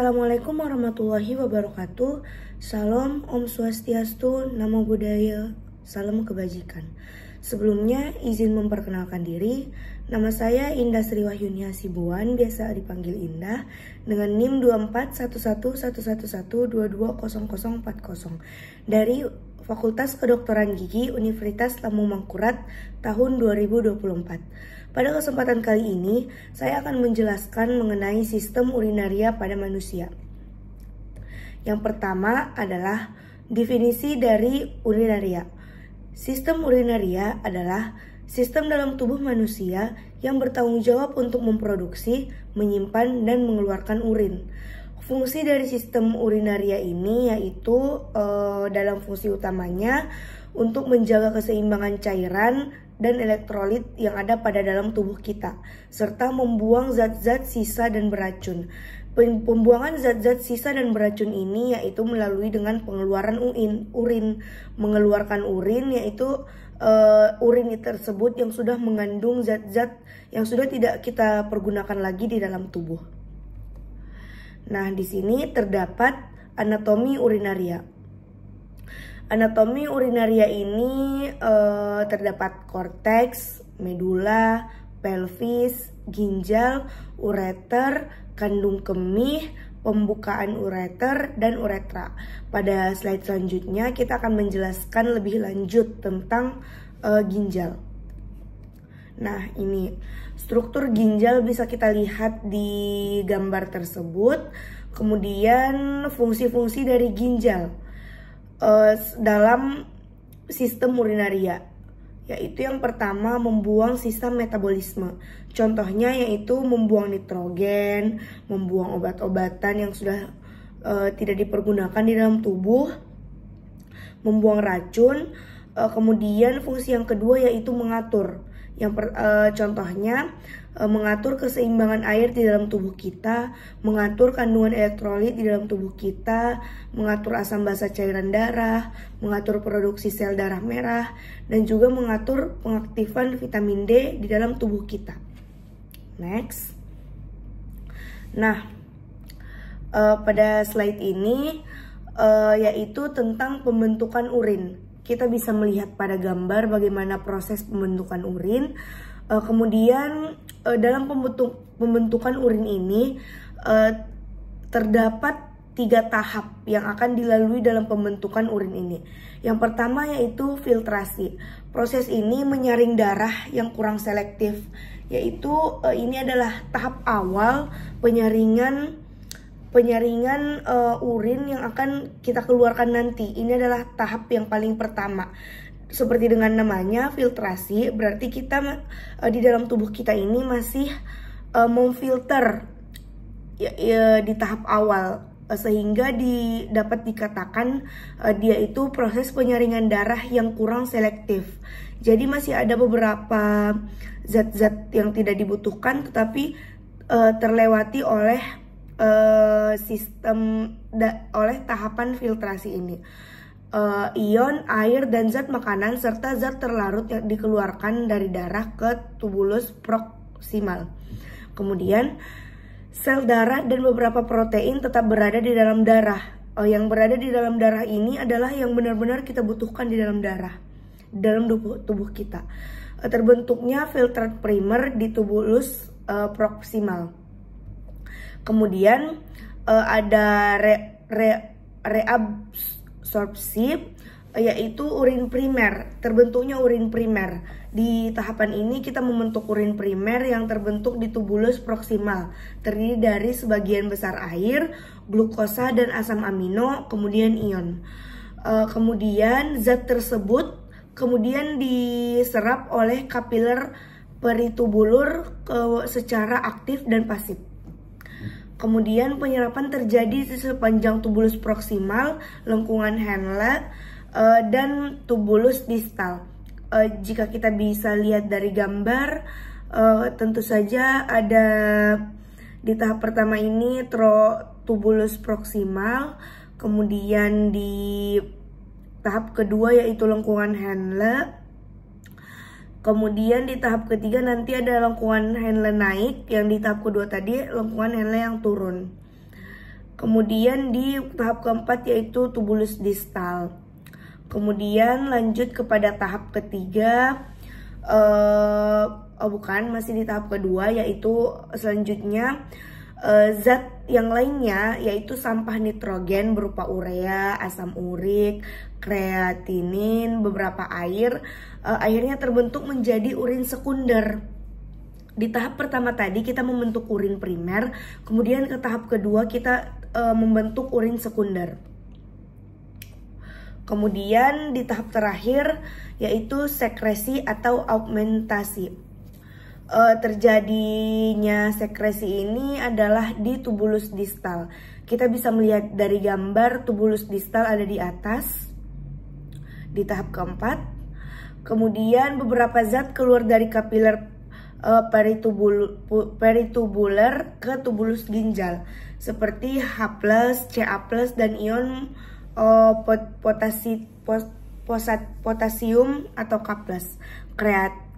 Assalamualaikum warahmatullahi wabarakatuh. Salam, Om Swastiastu, Namo Buddhaya, salam kebajikan. Sebelumnya izin memperkenalkan diri. Nama saya Indah Sri Wahyuni Hasibuan, biasa dipanggil Indah, dengan NIM 241111220040 dari Fakultas Kedokteran Gigi Universitas Lambung Mangkurat tahun 2024. Pada kesempatan kali ini, saya akan menjelaskan mengenai sistem urinaria pada manusia. Yang pertama adalah definisi dari urinaria. Sistem urinaria adalah sistem dalam tubuh manusia yang bertanggung jawab untuk memproduksi, menyimpan, dan mengeluarkan urin. Fungsi dari sistem urinaria ini yaitu dalam fungsi utamanya untuk menjaga keseimbangan cairan dan elektrolit yang ada pada dalam tubuh kita, serta membuang zat-zat sisa dan beracun. Pembuangan zat-zat sisa dan beracun ini yaitu melalui dengan pengeluaran urin. Mengeluarkan urin yaitu urin tersebut yang sudah mengandung zat-zat yang sudah tidak kita pergunakan lagi di dalam tubuh. Nah, di sini terdapat anatomi urinaria. Anatomi urinaria ini terdapat korteks, medula, pelvis, ginjal, ureter, kandung kemih, pembukaan ureter, dan uretra. Pada slide selanjutnya kita akan menjelaskan lebih lanjut tentang ginjal. Nah, ini struktur ginjal bisa kita lihat di gambar tersebut. Kemudian fungsi-fungsi dari ginjal dalam sistem urinaria, yaitu yang pertama membuang sisa metabolisme. Contohnya yaitu membuang nitrogen, membuang obat-obatan yang sudah tidak dipergunakan di dalam tubuh, membuang racun. Kemudian fungsi yang kedua yaitu mengatur. Contohnya mengatur keseimbangan air di dalam tubuh kita, mengatur kandungan elektrolit di dalam tubuh kita, mengatur asam basa cairan darah, mengatur produksi sel darah merah, dan juga mengatur pengaktifan vitamin D di dalam tubuh kita. Next. Nah, pada slide ini yaitu tentang pembentukan urin. Kita bisa melihat pada gambar bagaimana proses pembentukan urin. Kemudian dalam pembentukan urin ini terdapat 3 tahap yang akan dilalui dalam pembentukan urin ini. Yang pertama yaitu filtrasi. Proses ini menyaring darah yang kurang selektif, yaitu ini adalah tahap awal penyaringan urin yang akan kita keluarkan nanti. Ini adalah tahap yang paling pertama. Seperti dengan namanya filtrasi, berarti kita di dalam tubuh kita ini masih memfilter di tahap awal, sehingga dapat dikatakan dia itu proses penyaringan darah yang kurang selektif. Jadi masih ada beberapa zat-zat yang tidak dibutuhkan tetapi terlewati oleh oleh tahapan filtrasi ini. Ion, air, dan zat makanan serta zat terlarut yang dikeluarkan dari darah ke tubulus proksimal. Kemudian sel darah dan beberapa protein tetap berada di dalam darah. Yang berada di dalam darah ini adalah yang benar-benar kita butuhkan di dalam darah, dalam tubuh kita. Terbentuknya filtrat primer di tubulus proksimal. Kemudian ada reabsorpsi, yaitu urin primer. Terbentuknya urin primer. Di tahapan ini kita membentuk urin primer yang terbentuk di tubulus proksimal, terdiri dari sebagian besar air, glukosa dan asam amino, kemudian ion. Kemudian zat tersebut kemudian diserap oleh kapiler peritubulur secara aktif dan pasif. Kemudian penyerapan terjadi di sepanjang tubulus proksimal, lengkungan Henle, dan tubulus distal. Jika kita bisa lihat dari gambar, tentu saja ada di tahap pertama ini tubulus proksimal, kemudian di tahap kedua yaitu lengkungan Henle. Kemudian di tahap ketiga nanti ada lengkungan Henle naik, yang di tahap kedua tadi lengkungan Henle yang turun. Kemudian di tahap keempat yaitu tubulus distal. Kemudian lanjut kepada tahap ketiga, masih di tahap kedua, yaitu selanjutnya zat yang lainnya yaitu sampah nitrogen berupa urea, asam urik, kreatinin, beberapa air, akhirnya terbentuk menjadi urin sekunder. Di tahap pertama tadi kita membentuk urin primer, kemudian ke tahap kedua kita membentuk urin sekunder. Kemudian di tahap terakhir yaitu sekresi atau augmentasi. Terjadinya sekresi ini adalah di tubulus distal. Kita bisa melihat dari gambar tubulus distal ada di atas di tahap keempat. Kemudian beberapa zat keluar dari kapiler peritubular ke tubulus ginjal seperti H+, Ca+, dan ion potasium atau K+,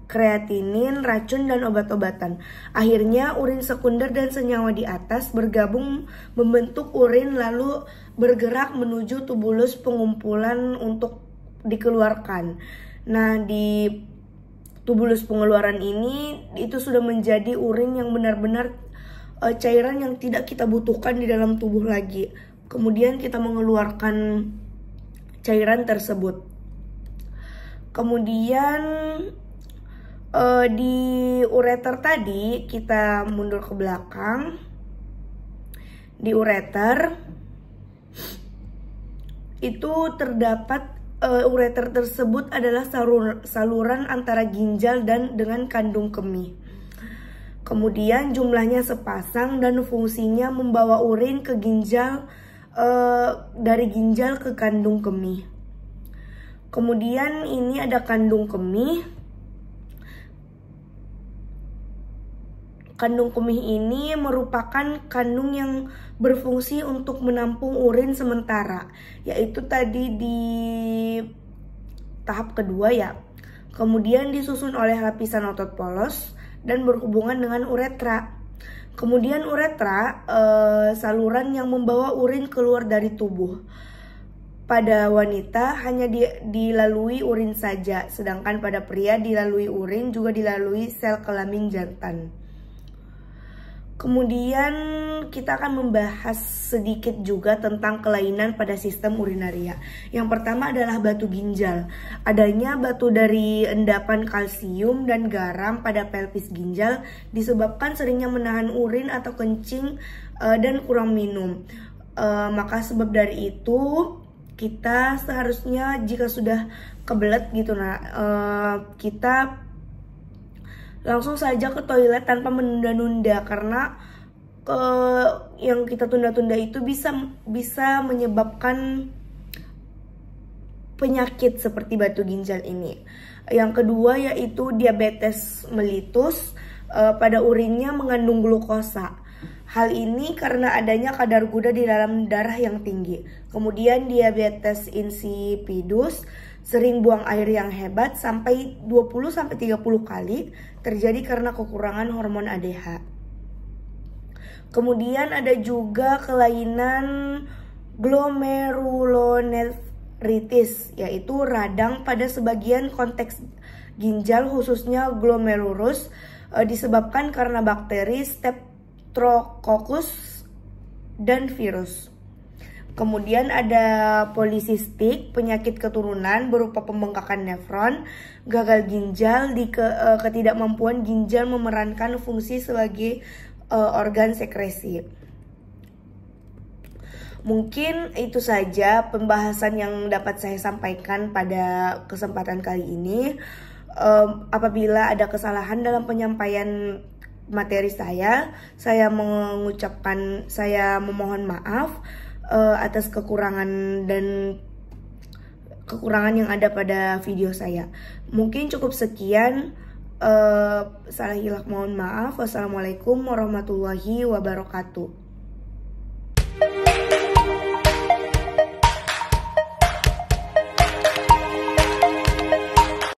kreatinin, racun, dan obat-obatan. Akhirnya urin sekunder dan senyawa di atas bergabung membentuk urin lalu bergerak menuju tubulus pengumpulan untuk dikeluarkan. Nah, di tubulus pengeluaran ini itu sudah menjadi urin yang benar-benar cairan yang tidak kita butuhkan di dalam tubuh lagi. Kemudian kita mengeluarkan cairan tersebut. Kemudian di ureter tadi kita mundur ke belakang. Di ureter itu terdapat ureter tersebut adalah saluran antara ginjal dan dengan kandung kemih. Kemudian jumlahnya sepasang dan fungsinya membawa urin ke ginjal, dari ginjal ke kandung kemih. Kemudian ini ada kandung kemih. Kandung kemih ini merupakan kandung yang berfungsi untuk menampung urin sementara, yaitu tadi di tahap kedua ya. Kemudian disusun oleh lapisan otot polos dan berhubungan dengan uretra. Kemudian uretra saluran yang membawa urin keluar dari tubuh. Pada wanita hanya dilalui urin saja, sedangkan pada pria dilalui urin juga dilalui sel kelamin jantan. Kemudian kita akan membahas sedikit juga tentang kelainan pada sistem urinaria. Yang pertama adalah batu ginjal. Adanya batu dari endapan kalsium dan garam pada pelvis ginjal disebabkan seringnya menahan urin atau kencing dan kurang minum. Maka sebab dari itu kita seharusnya jika sudah kebelet gitu, kita langsung saja ke toilet tanpa menunda-nunda, karena yang kita tunda-tunda itu bisa menyebabkan penyakit seperti batu ginjal ini. Yang kedua yaitu diabetes mellitus, pada urinnya mengandung glukosa. Hal ini karena adanya kadar gula di dalam darah yang tinggi. Kemudian diabetes insipidus, sering buang air yang hebat sampai 20-30 kali, terjadi karena kekurangan hormon ADH. Kemudian ada juga kelainan glomerulonefritis, yaitu radang pada sebagian konteks ginjal khususnya glomerulus, disebabkan karena bakteri Streptococcus dan virus. Kemudian ada polisistik, penyakit keturunan berupa pembengkakan nefron, gagal ginjal, ketidakmampuan ginjal memerankan fungsi sebagai organ sekresi. Mungkin itu saja pembahasan yang dapat saya sampaikan pada kesempatan kali ini. Apabila ada kesalahan dalam penyampaian materi saya memohon maaf atas kekurangan yang ada pada video saya. Mungkin cukup sekian. Salah hilaf mohon maaf. Wassalamualaikum warahmatullahi wabarakatuh.